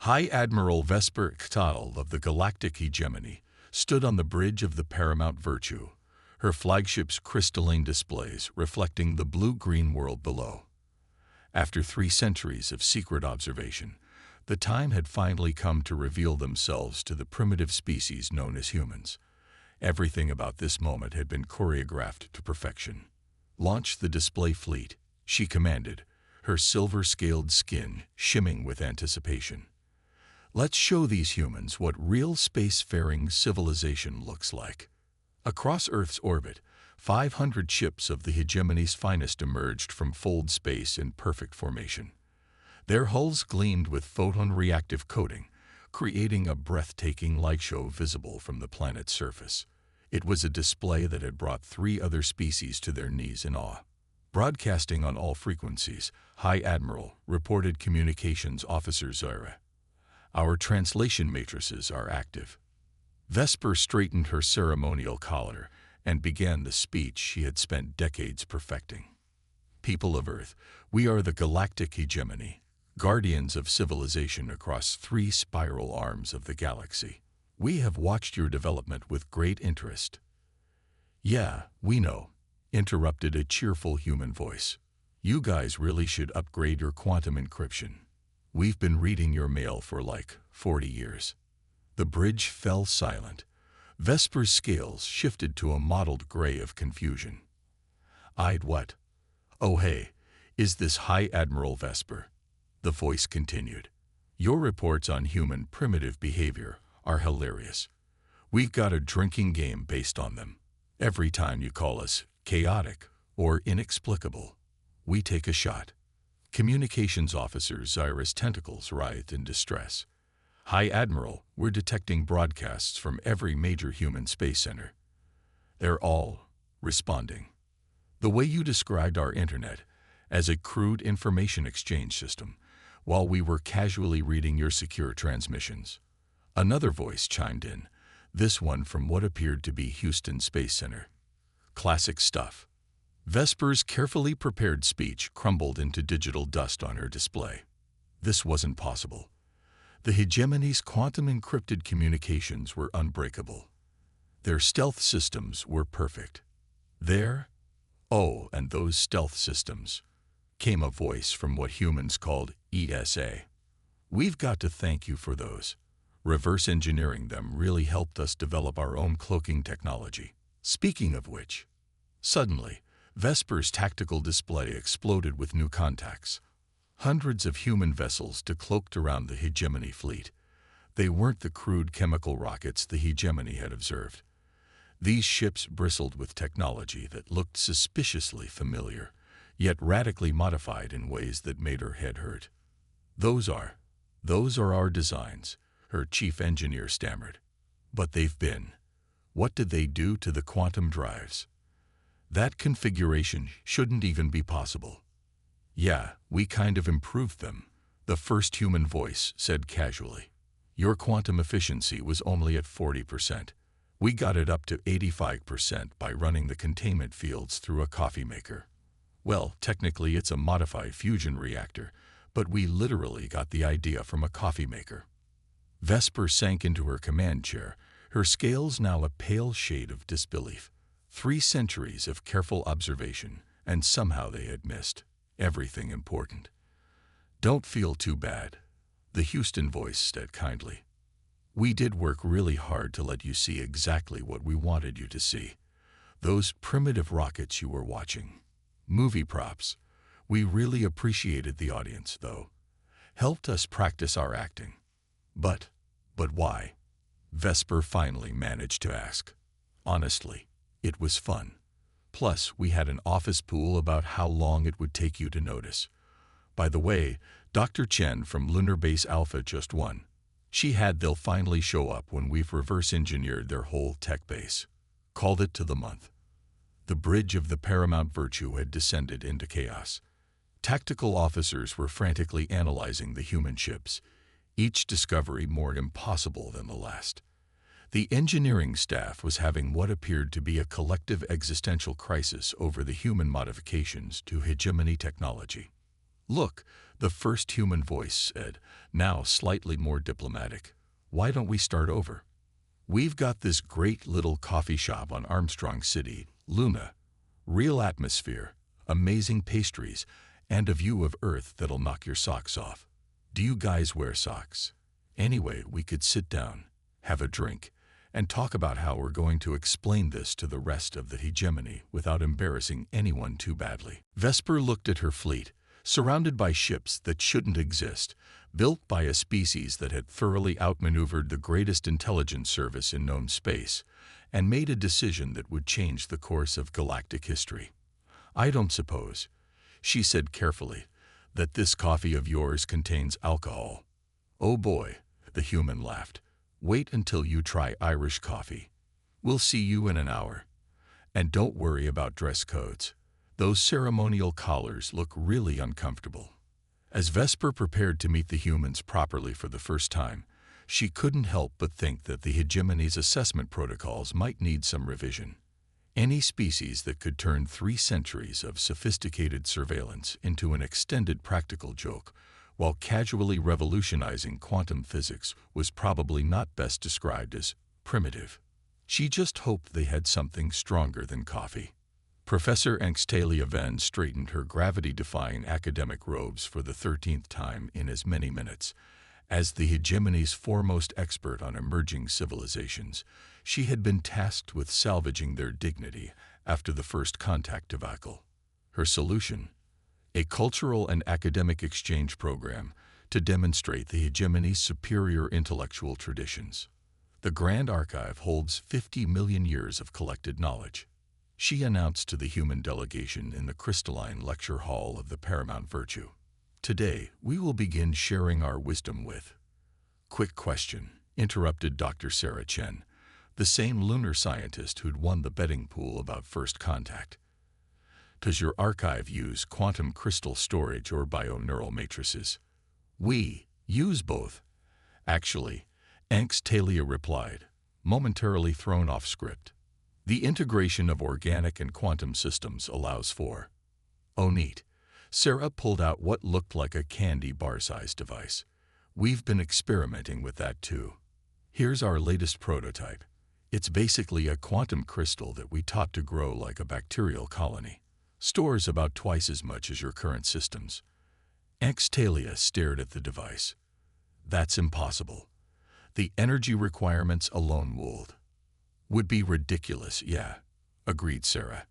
High Admiral Vesper Ktal of the Galactic Hegemony stood on the bridge of the Paramount Virtue, her flagship's crystalline displays reflecting the blue-green world below. After 3 centuries of secret observation, the time had finally come to reveal themselves to the primitive species known as humans. Everything about this moment had been choreographed to perfection. "Launch the display fleet," she commanded, her silver-scaled skin shimmering with anticipation. "Let's show these humans what real spacefaring civilization looks like." Across Earth's orbit, 500 ships of the hegemony's finest emerged from fold space in perfect formation. Their hulls gleamed with photon-reactive coating, creating a breathtaking light show visible from the planet's surface. It was a display that had brought 3 other species to their knees in awe. Broadcasting on all frequencies, High Admiral reported Communications Officer Zyra. "Our translation matrices are active." Vesper straightened her ceremonial collar and began the speech she had spent decades perfecting. "People of Earth, we are the Galactic Hegemony, guardians of civilization across 3 spiral arms of the galaxy. We have watched your development with great interest." "Yeah, we know," interrupted a cheerful human voice. "You guys really should upgrade your quantum encryption. We've been reading your mail for like 40 years. The bridge fell silent. Vesper's scales shifted to a mottled gray of confusion. "I'd what? Oh hey, is this High Admiral Vesper?" The voice continued. "Your reports on human primitive behavior are hilarious. We've got a drinking game based on them. Every time you call us chaotic or inexplicable, we take a shot." Communications Officer Zyra's tentacles writhed in distress. "High Admiral, we're detecting broadcasts from every major human space center. They're all responding. The way you described our internet, as a crude information exchange system, while we were casually reading your secure transmissions." Another voice chimed in, this one from what appeared to be Houston Space Center. "Classic stuff." Vesper's carefully prepared speech crumbled into digital dust on her display. This wasn't possible. The hegemony's quantum-encrypted communications were unbreakable. Their stealth systems were perfect. And those stealth systems," came a voice from what humans called ESA. "We've got to thank you for those. Reverse engineering them really helped us develop our own cloaking technology. Speaking of which," suddenly, Vesper's tactical display exploded with new contacts. Hundreds of human vessels decloaked around the hegemony fleet. They weren't the crude chemical rockets the hegemony had observed. These ships bristled with technology that looked suspiciously familiar, yet radically modified in ways that made her head hurt. Those are our designs," her chief engineer stammered. "But what did they do to the quantum drives? That configuration shouldn't even be possible." "Yeah, we kind of improved them," the first human voice said casually. "Your quantum efficiency was only at 40%. We got it up to 85% by running the containment fields through a coffee maker. Well, technically it's a modified fusion reactor, but we literally got the idea from a coffee maker." Vesper sank into her command chair, her scales now a pale shade of disbelief. 3 centuries of careful observation, and somehow they had missed everything important. "Don't feel too bad," the Houston voice said kindly. "We did work really hard to let you see exactly what we wanted you to see. Those primitive rockets you were watching. Movie props. We really appreciated the audience, though. Helped us practice our acting." But why?" Vesper finally managed to ask. "Honestly, it was fun. Plus, we had an office pool about how long it would take you to notice. By the way, Dr. Chen from Lunar Base Alpha just won. They'll finally show up when we've reverse-engineered their whole tech base. Called it to the month." The bridge of the Paramount Virtue had descended into chaos. Tactical officers were frantically analyzing the human ships, each discovery more impossible than the last. The engineering staff was having what appeared to be a collective existential crisis over the human modifications to hegemony technology. Look, the first human voice said, now slightly more diplomatic. Why don't we start over? We've got this great little coffee shop on Armstrong City, Luna. Real atmosphere, amazing pastries, and a view of Earth that'll knock your socks off. Do you guys wear socks? Anyway, we could sit down, have a drink, and talk about how we're going to explain this to the rest of the hegemony without embarrassing anyone too badly. Vesper looked at her fleet, surrounded by ships that shouldn't exist, built by a species that had thoroughly outmaneuvered the greatest intelligence service in known space, and made a decision that would change the course of galactic history. I don't suppose, she said carefully, that this coffee of yours contains alcohol. Oh boy, the human laughed. Wait until you try Irish coffee. We'll see you in an hour. And don't worry about dress codes. Those ceremonial collars look really uncomfortable. As Vesper prepared to meet the humans properly for the first time, she couldn't help but think that the hegemony's assessment protocols might need some revision. Any species that could turn 3 centuries of sophisticated surveillance into an extended practical joke while casually revolutionizing quantum physics was probably not best described as primitive. She just hoped they had something stronger than coffee. Professor Angstalia Venn straightened her gravity-defying academic robes for the 13th time in as many minutes. As the hegemony's foremost expert on emerging civilizations, she had been tasked with salvaging their dignity after the first contact debacle. Her solution? A cultural and academic exchange program to demonstrate the hegemony's superior intellectual traditions. The Grand Archive holds 50 million years of collected knowledge, she announced to the human delegation in the crystalline lecture hall of the Paramount Virtue. Today, we will begin sharing our wisdom with... Quick question, interrupted Dr. Sarah Chen, the same lunar scientist who'd won the betting pool about first contact. Does your archive use quantum crystal storage or bioneural matrices? We use both. Actually, Angstalia replied, momentarily thrown off script. The integration of organic and quantum systems allows for... Oh neat. Sarah pulled out what looked like a candy bar-sized device. We've been experimenting with that too. Here's our latest prototype. It's basically a quantum crystal that we taught to grow like a bacterial colony. Stores about twice as much as your current systems. Angstalia stared at the device. That's impossible. The energy requirements alone would be ridiculous, yeah, agreed Sarah.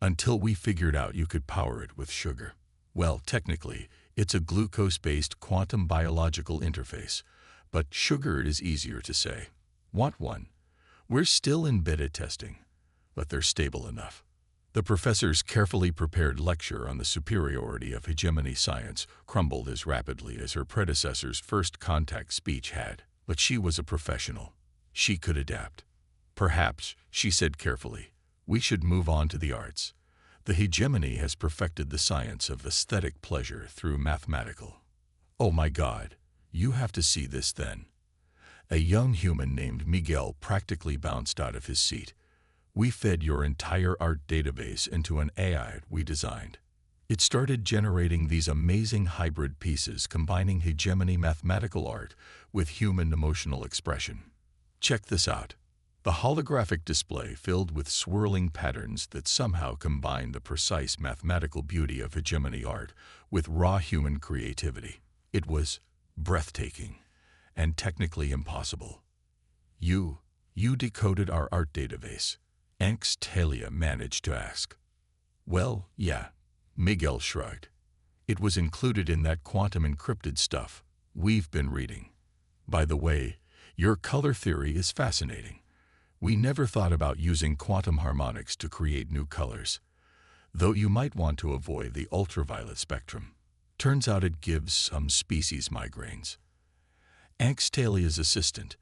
Until we figured out you could power it with sugar. Well, technically, it's a glucose-based quantum biological interface, but sugar is easier to say. Want one? We're still in beta testing, but they're stable enough. The professor's carefully prepared lecture on the superiority of hegemony science crumbled as rapidly as her predecessor's first contact speech had, but she was a professional. She could adapt. Perhaps, she said carefully, we should move on to the arts. The hegemony has perfected the science of aesthetic pleasure through mathematical. Oh my God, you have to see this then. A young human named Miguel practically bounced out of his seat. We fed your entire art database into an AI we designed. It started generating these amazing hybrid pieces combining hegemony mathematical art with human emotional expression. Check this out. The holographic display filled with swirling patterns that somehow combine the precise mathematical beauty of hegemony art with raw human creativity. It was breathtaking and technically impossible. You decoded our art database, Angstalia managed to ask. Well, yeah, Miguel shrugged. It was included in that quantum encrypted stuff we've been reading. By the way, your color theory is fascinating. We never thought about using quantum harmonics to create new colors, though you might want to avoid the ultraviolet spectrum. Turns out it gives some species migraines. Angstalia's assistant,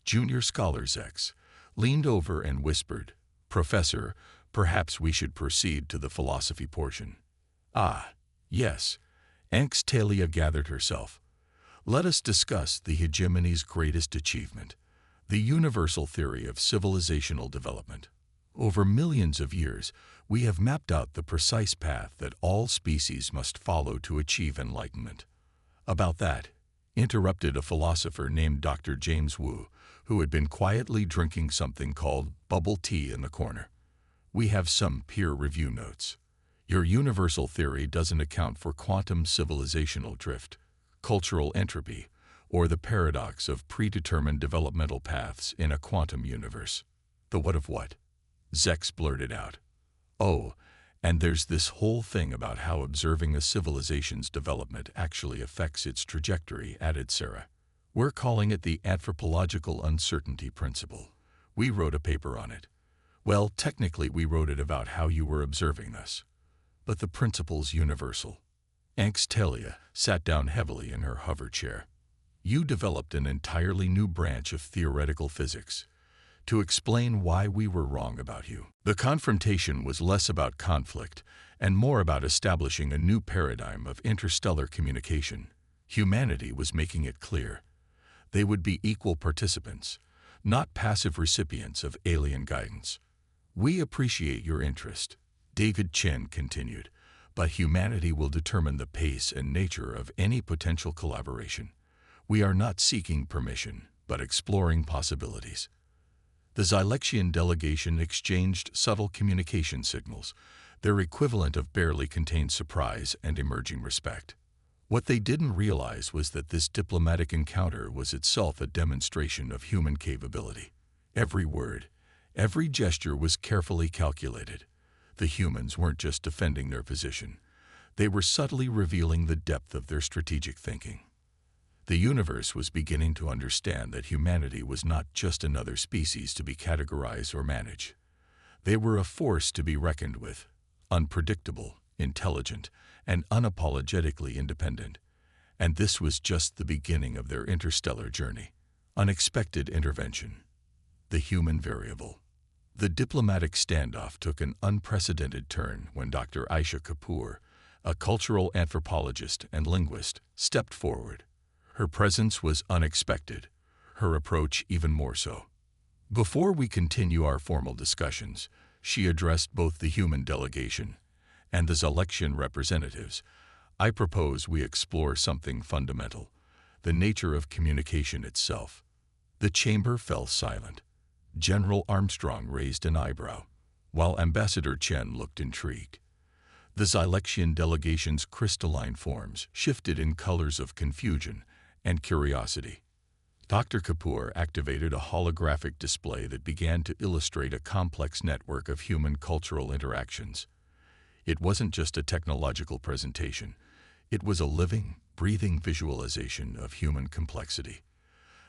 Junior Scholar Zex, leaned over and whispered, Professor, perhaps we should proceed to the philosophy portion. Ah, yes. Angstalia gathered herself. Let us discuss the hegemony's greatest achievement, the universal theory of civilizational development. Over millions of years, We have mapped out the precise path that all species must follow to achieve enlightenment. About that, interrupted a philosopher named Dr. James Wu, who had been quietly drinking something called bubble tea in the corner. We have some peer review notes. Your universal theory doesn't account for quantum civilizational drift, cultural entropy, or the paradox of predetermined developmental paths in a quantum universe. The what of what? Zex blurted out. Oh, and there's this whole thing about how observing a civilization's development actually affects its trajectory, added Sarah. We're calling it the anthropological uncertainty principle. We wrote a paper on it. Well, technically we wrote it about how you were observing us. But the principle's universal. Angstelia sat down heavily in her hover chair. You developed an entirely new branch of theoretical physics to explain why we were wrong about you. The confrontation was less about conflict and more about establishing a new paradigm of interstellar communication. Humanity was making it clear. They would be equal participants, not passive recipients of alien guidance. We appreciate your interest, David Chen continued, but humanity will determine the pace and nature of any potential collaboration. We are not seeking permission, but exploring possibilities. The Zylexian delegation exchanged subtle communication signals, their equivalent of barely contained surprise and emerging respect. What they didn't realize was that this diplomatic encounter was itself a demonstration of human capability. Every word, every gesture was carefully calculated. The humans weren't just defending their position. They were subtly revealing the depth of their strategic thinking. The universe was beginning to understand that humanity was not just another species to be categorized or managed. They were a force to be reckoned with, unpredictable, intelligent, and unapologetically independent. And this was just the beginning of their interstellar journey. Unexpected intervention. The human variable. The diplomatic standoff took an unprecedented turn when Dr. Aisha Kapoor, a cultural anthropologist and linguist, stepped forward. Her presence was unexpected, her approach even more so. Before we continue our formal discussions, she addressed both the human delegation and the Zylexian representatives. I propose we explore something fundamental, the nature of communication itself. The chamber fell silent. General Armstrong raised an eyebrow, while Ambassador Chen looked intrigued. The Zylexian delegation's crystalline forms shifted in colors of confusion and curiosity. Dr. Kapoor activated a holographic display that began to illustrate a complex network of human cultural interactions. It wasn't just a technological presentation. It was a living, breathing visualization of human complexity.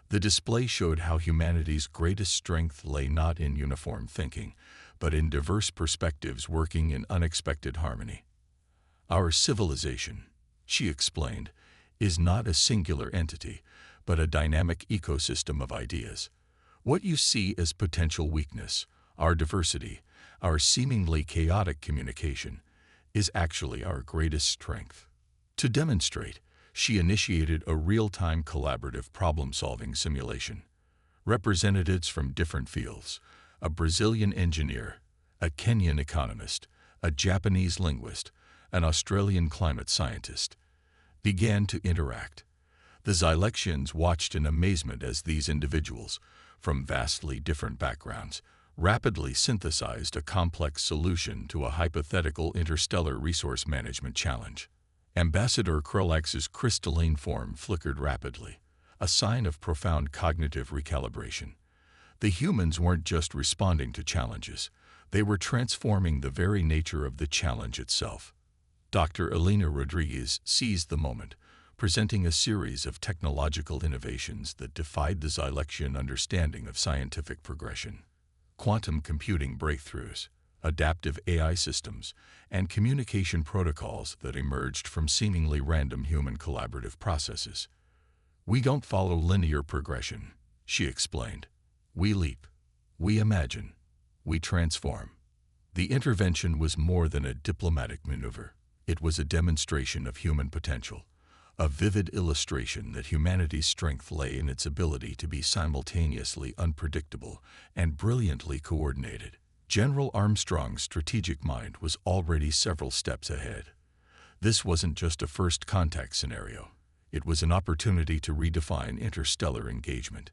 The display showed how humanity's greatest strength lay not in uniform thinking, but in diverse perspectives working in unexpected harmony. Our civilization, she explained, is not a singular entity, but a dynamic ecosystem of ideas. What you see as potential weakness, our diversity, our seemingly chaotic communication, is actually our greatest strength. To demonstrate, she initiated a real-time collaborative problem-solving simulation. Representatives from different fields, a Brazilian engineer, a Kenyan economist, a Japanese linguist, an Australian climate scientist, began to interact. The Zylexians watched in amazement as these individuals, from vastly different backgrounds, rapidly synthesized a complex solution to a hypothetical interstellar resource management challenge. Ambassador Krulax's crystalline form flickered rapidly, a sign of profound cognitive recalibration. The humans weren't just responding to challenges, they were transforming the very nature of the challenge itself. Dr. Elena Rodriguez seized the moment, presenting a series of technological innovations that defied the Zylexian understanding of scientific progression. Quantum computing breakthroughs, adaptive AI systems, and communication protocols that emerged from seemingly random human collaborative processes. We don't follow linear progression, she explained. We leap. We imagine. We transform. The intervention was more than a diplomatic maneuver. It was a demonstration of human potential, a vivid illustration that humanity's strength lay in its ability to be simultaneously unpredictable and brilliantly coordinated. General Armstrong's strategic mind was already several steps ahead. This wasn't just a first contact scenario. It was an opportunity to redefine interstellar engagement.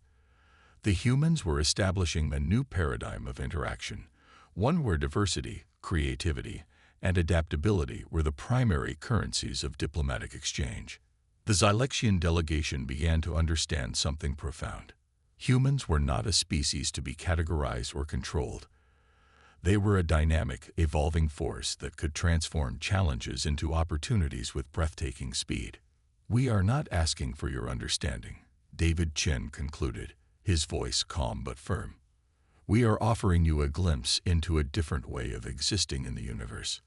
The humans were establishing a new paradigm of interaction, one where diversity, creativity, and adaptability were the primary currencies of diplomatic exchange. The Zylexian delegation began to understand something profound. Humans were not a species to be categorized or controlled. They were a dynamic, evolving force that could transform challenges into opportunities with breathtaking speed. "We are not asking for your understanding," David Chen concluded, his voice calm but firm. "We are offering you a glimpse into a different way of existing in the universe."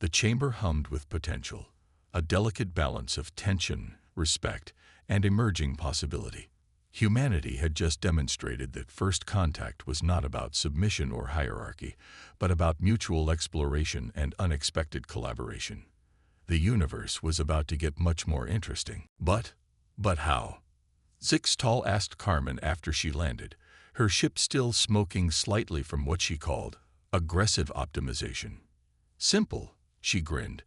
The chamber hummed with potential, a delicate balance of tension, respect, and emerging possibility. Humanity had just demonstrated that first contact was not about submission or hierarchy, but about mutual exploration and unexpected collaboration. The universe was about to get much more interesting. But how? Zixtal asked Carmen after she landed, her ship still smoking slightly from what she called aggressive optimization. "Simple," she grinned.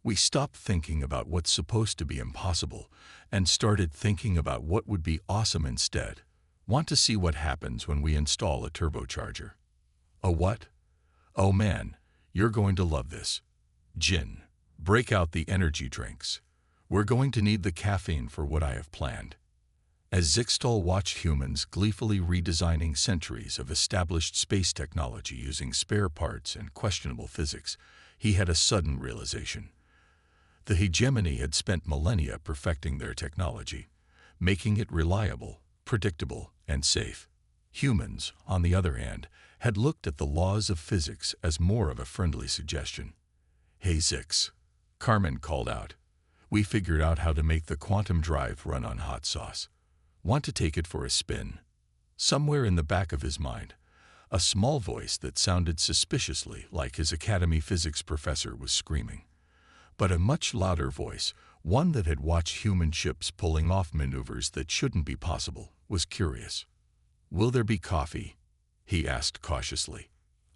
"We stopped thinking about what's supposed to be impossible and started thinking about what would be awesome instead. Want to see what happens when we install a turbocharger?" "A what?" "Oh man, you're going to love this. Jin, break out the energy drinks. We're going to need the caffeine for what I have planned." As Zixtal watched humans gleefully redesigning centuries of established space technology using spare parts and questionable physics, he had a sudden realization. The hegemony had spent millennia perfecting their technology, making it reliable, predictable, and safe. Humans, on the other hand, had looked at the laws of physics as more of a friendly suggestion. "Hey Zix," Carmen called out. "We figured out how to make the quantum drive run on hot sauce. Want to take it for a spin?" Somewhere in the back of his mind, a small voice that sounded suspiciously like his academy physics professor was screaming. But a much louder voice, one that had watched human ships pulling off maneuvers that shouldn't be possible, was curious. "Will there be coffee?" he asked cautiously.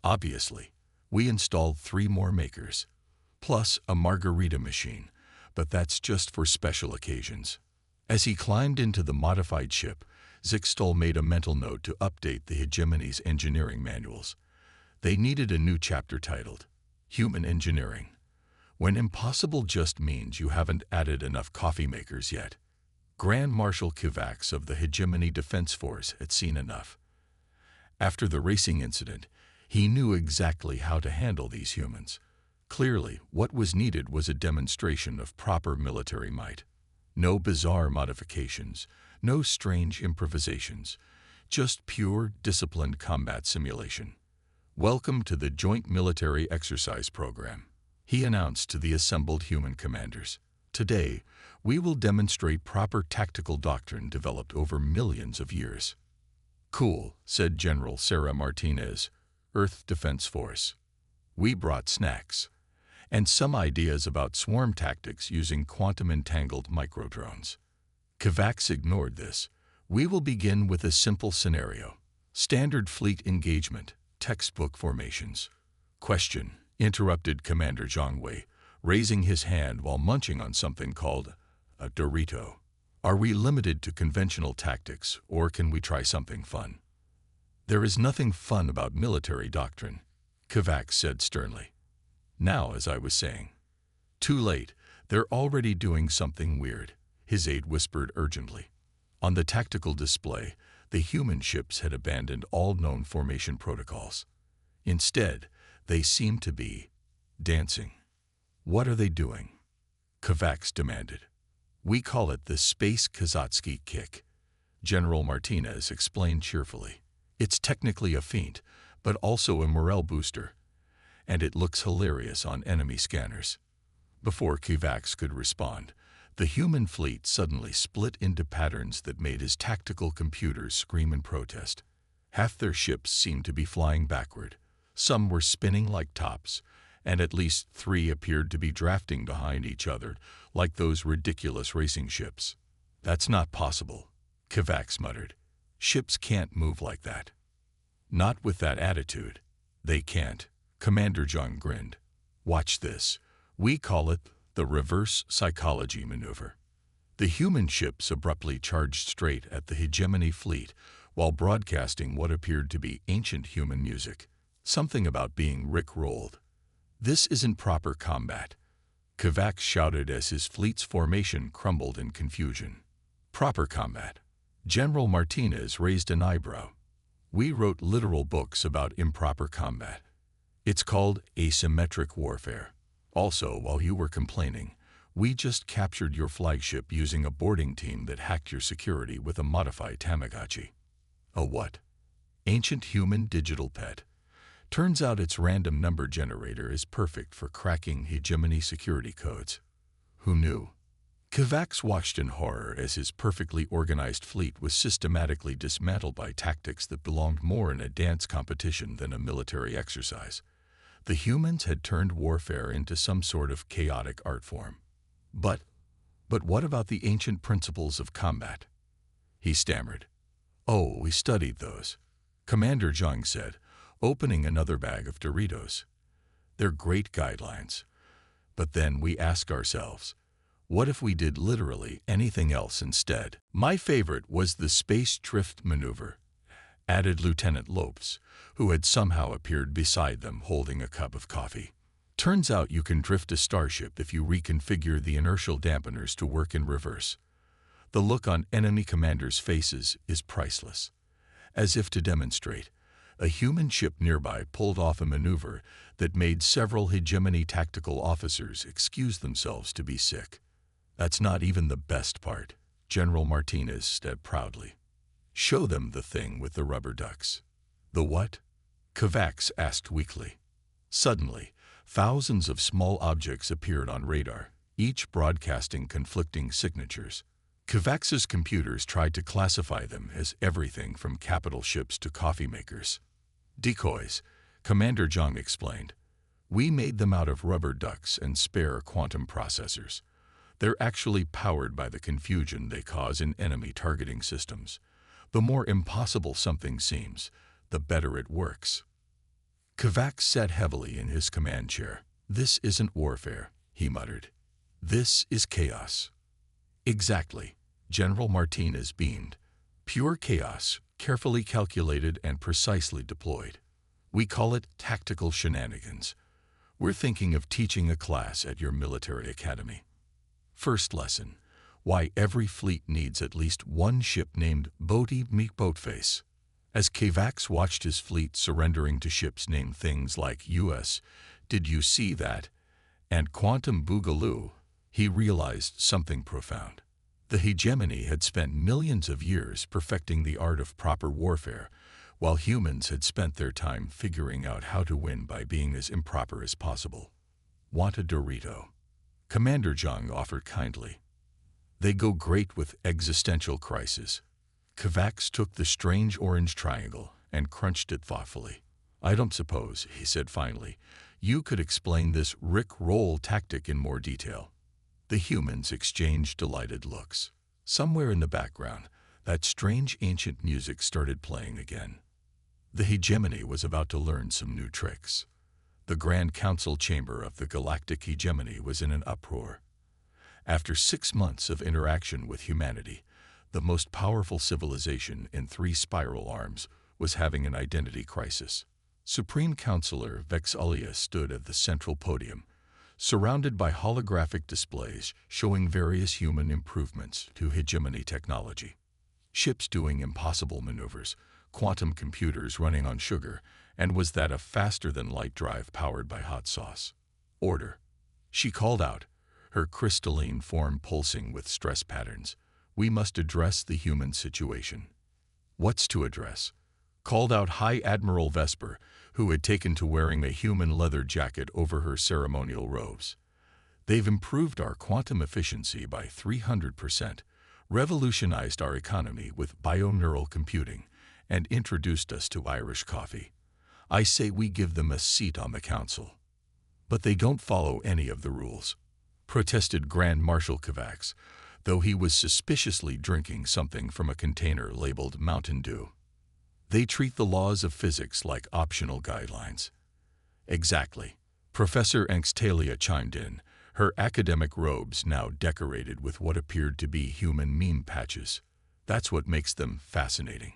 "Obviously. We installed 3 more makers, plus a margarita machine, but that's just for special occasions." As he climbed into the modified ship, Zixtal made a mental note to update the hegemony's engineering manuals. They needed a new chapter titled Human Engineering. When impossible just means you haven't added enough coffee makers yet. Grand Marshal Kivax of the Hegemony Defense Force had seen enough. After the racing incident, he knew exactly how to handle these humans. Clearly, what was needed was a demonstration of proper military might. No bizarre modifications, no strange improvisations, just pure, disciplined combat simulation. "Welcome to the Joint Military Exercise Program," he announced to the assembled human commanders. "Today, we will demonstrate proper tactical doctrine developed over millions of years." "Cool," said General Sarah Martinez, Earth Defense Force. "We brought snacks and some ideas about swarm tactics using quantum-entangled microdrones." Kivax ignored this. "We will begin with a simple scenario. Standard fleet engagement, textbook formations." "Question," interrupted Commander Zhongwei, raising his hand while munching on something called a Dorito. "Are we limited to conventional tactics, or can we try something fun?" "There is nothing fun about military doctrine," Kivax said sternly. "Now, as I was saying." "Too late. They're already doing something weird," his aide whispered urgently. On the tactical display, the human ships had abandoned all known formation protocols. Instead, they seemed to be dancing. "What are they doing?" Kivax demanded. "We call it the Space Kazatsky Kick," General Martinez explained cheerfully. "It's technically a feint, but also a morale booster, and it looks hilarious on enemy scanners." Before Kivax could respond, the human fleet suddenly split into patterns that made his tactical computers scream in protest. Half their ships seemed to be flying backward. Some were spinning like tops, and at least 3 appeared to be drafting behind each other like those ridiculous racing ships. "That's not possible," Kivax muttered. "Ships can't move like that." "Not with that attitude." They can't. Commander Jung grinned. Watch this. We call it the reverse psychology maneuver. The human ships abruptly charged straight at the hegemony fleet while broadcasting what appeared to be ancient human music. Something about being rick-rolled. This isn't proper combat. Kovacs shouted as his fleet's formation crumbled in confusion. Proper combat. General Martinez raised an eyebrow. We wrote literal books about improper combat. It's called asymmetric warfare. Also, while you were complaining, we just captured your flagship using a boarding team that hacked your security with a modified Tamagotchi. A what? Ancient human digital pet. Turns out its random number generator is perfect for cracking hegemony security codes. Who knew? Kovacs watched in horror as his perfectly organized fleet was systematically dismantled by tactics that belonged more in a dance competition than a military exercise. The humans had turned warfare into some sort of chaotic art form. But what about the ancient principles of combat? He stammered. Oh, we studied those, Commander Jung said, opening another bag of Doritos. They're great guidelines. But then we ask ourselves, what if we did literally anything else instead? My favorite was the space drift maneuver, added Lieutenant Lopes, who had somehow appeared beside them holding a cup of coffee. Turns out you can drift a starship if you reconfigure the inertial dampeners to work in reverse. The look on enemy commanders' faces is priceless. As if to demonstrate, a human ship nearby pulled off a maneuver that made several hegemony tactical officers excuse themselves to be sick. That's not even the best part, General Martinez said proudly. Show them the thing with the rubber ducks. The what? Kovacs asked weakly. Suddenly, thousands of small objects appeared on radar, each broadcasting conflicting signatures. Kovacs's computers tried to classify them as everything from capital ships to coffee makers. Decoys, Commander Jung explained. We made them out of rubber ducks and spare quantum processors. They're actually powered by the confusion they cause in enemy targeting systems. The more impossible something seems, the better it works. Kovacs sat heavily in his command chair. This isn't warfare, he muttered. This is chaos. Exactly, General Martinez beamed. Pure chaos, carefully calculated and precisely deployed. We call it tactical shenanigans. We're thinking of teaching a class at your military academy. First lesson, why every fleet needs at least one ship named Boaty Meek Boatface. As Kovacs watched his fleet surrendering to ships named things like US, Did You See That? And Quantum Boogaloo, he realized something profound. The hegemony had spent millions of years perfecting the art of proper warfare, while humans had spent their time figuring out how to win by being as improper as possible. Want a Dorito? Commander Jung offered kindly. They go great with existential crisis. Kovacs took the strange orange triangle and crunched it thoughtfully. I don't suppose, he said finally, you could explain this Rick-roll tactic in more detail. The humans exchanged delighted looks. Somewhere in the background, that strange ancient music started playing again. The hegemony was about to learn some new tricks. The Grand Council chamber of the Galactic hegemony was in an uproar. After 6 months of interaction with humanity, the most powerful civilization in 3 spiral arms was having an identity crisis. Supreme Counselor Vexalia stood at the central podium, surrounded by holographic displays showing various human improvements to hegemony technology. Ships doing impossible maneuvers, quantum computers running on sugar, and was that a faster-than-light drive powered by hot sauce. Order. She called out, her crystalline form pulsing with stress patterns. We must address the human situation. What's to address? Called out High Admiral Vesper, who had taken to wearing a human leather jacket over her ceremonial robes. They've improved our quantum efficiency by 300%, revolutionized our economy with bioneural computing, and introduced us to Irish coffee. I say we give them a seat on the council. But they don't follow any of the rules, protested Grand Marshal Kovacs, though he was suspiciously drinking something from a container labeled Mountain Dew. They treat the laws of physics like optional guidelines. Exactly. Professor Angstalia chimed in, her academic robes now decorated with what appeared to be human meme patches. That's what makes them fascinating.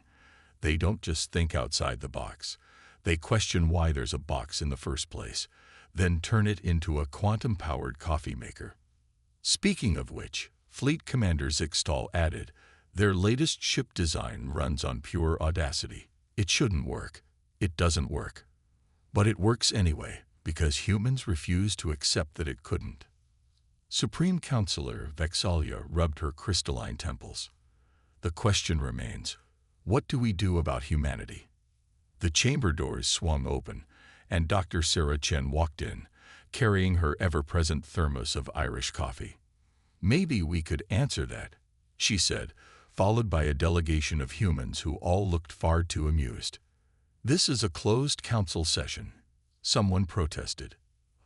They don't just think outside the box. They question why there's a box in the first place, then turn it into a quantum-powered coffee maker. Speaking of which, Fleet Commander Zixtal added, their latest ship design runs on pure audacity. It shouldn't work. It doesn't work. But it works anyway, because humans refuse to accept that it couldn't. Supreme Counselor Vexalia rubbed her crystalline temples. The question remains, what do we do about humanity? The chamber doors swung open, and Dr. Sarah Chen walked in, carrying her ever-present thermos of Irish coffee. Maybe we could answer that, she said, followed by a delegation of humans who all looked far too amused. This is a closed council session, someone protested.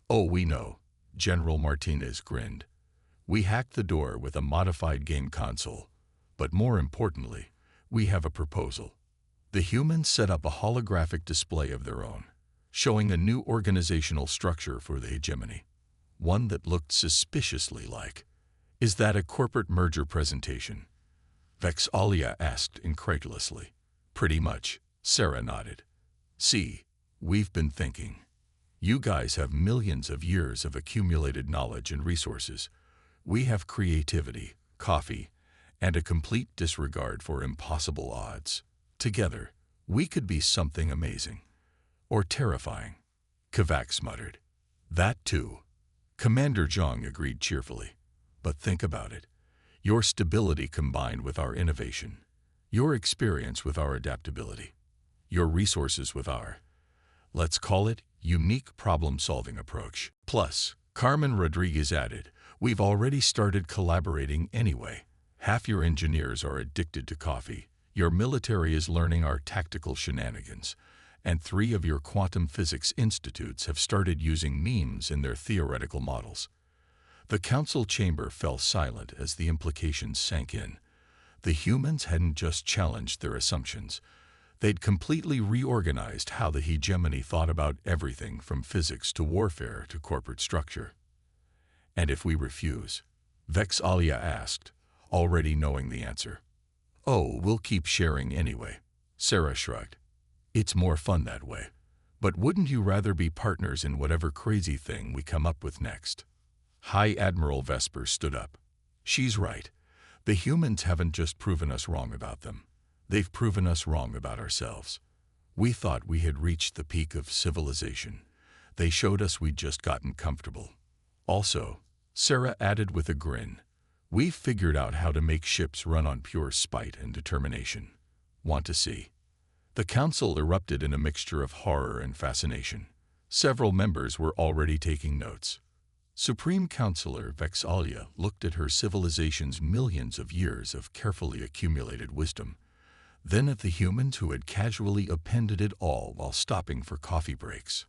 Oh, we know, General Martinez grinned. We hacked the door with a modified game console, but more importantly, we have a proposal. The humans set up a holographic display of their own, showing a new organizational structure for the hegemony, one that looked suspiciously like. Is that a corporate merger presentation? Vexalia asked incredulously. Pretty much, Sarah nodded. See, we've been thinking. You guys have millions of years of accumulated knowledge and resources. We have creativity, coffee, and a complete disregard for impossible odds. Together, we could be something amazing. Or terrifying, Kavax muttered. That too. Commander Zhang agreed cheerfully. But think about it. Your stability combined with our innovation. Your experience with our adaptability. Your resources with our, let's call it, unique problem-solving approach. Plus, Carmen Rodriguez added, we've already started collaborating anyway. Half your engineers are addicted to coffee. Your military is learning our tactical shenanigans. And 3 of your quantum physics institutes have started using memes in their theoretical models. The council chamber fell silent as the implications sank in. The humans hadn't just challenged their assumptions. They'd completely reorganized how the hegemony thought about everything from physics to warfare to corporate structure. And if we refuse? Vexalia asked, already knowing the answer. Oh, we'll keep sharing anyway, Sarah shrugged. It's more fun that way. But wouldn't you rather be partners in whatever crazy thing we come up with next? High Admiral Vesper stood up. She's right. The humans haven't just proven us wrong about them. They've proven us wrong about ourselves. We thought we had reached the peak of civilization. They showed us we'd just gotten comfortable. Also, Sarah added with a grin, we've figured out how to make ships run on pure spite and determination. Want to see? The council erupted in a mixture of horror and fascination. Several members were already taking notes. Supreme Counselor Vexalia looked at her civilization's millions of years of carefully accumulated wisdom, then at the humans who had casually appended it all while stopping for coffee breaks.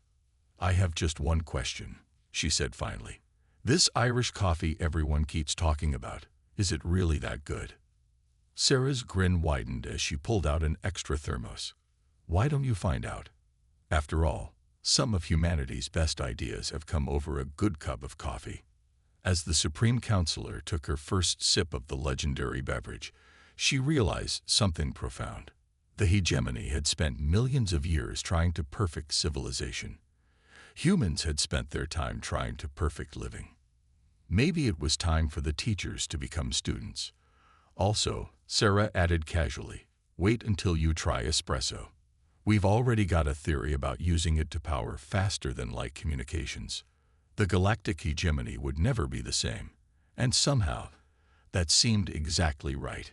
I have just one question, she said finally. This Irish coffee everyone keeps talking about, is it really that good? Sarah's grin widened as she pulled out an extra thermos. Why don't you find out? After all, some of humanity's best ideas have come over a good cup of coffee. As the Supreme Counselor took her first sip of the legendary beverage, she realized something profound. The hegemony had spent millions of years trying to perfect civilization. Humans had spent their time trying to perfect living. Maybe it was time for the teachers to become students. Also, Sarah added casually, wait until you try espresso. We've already got a theory about using it to power faster-than-light communications. The galactic hegemony would never be the same, and somehow, that seemed exactly right.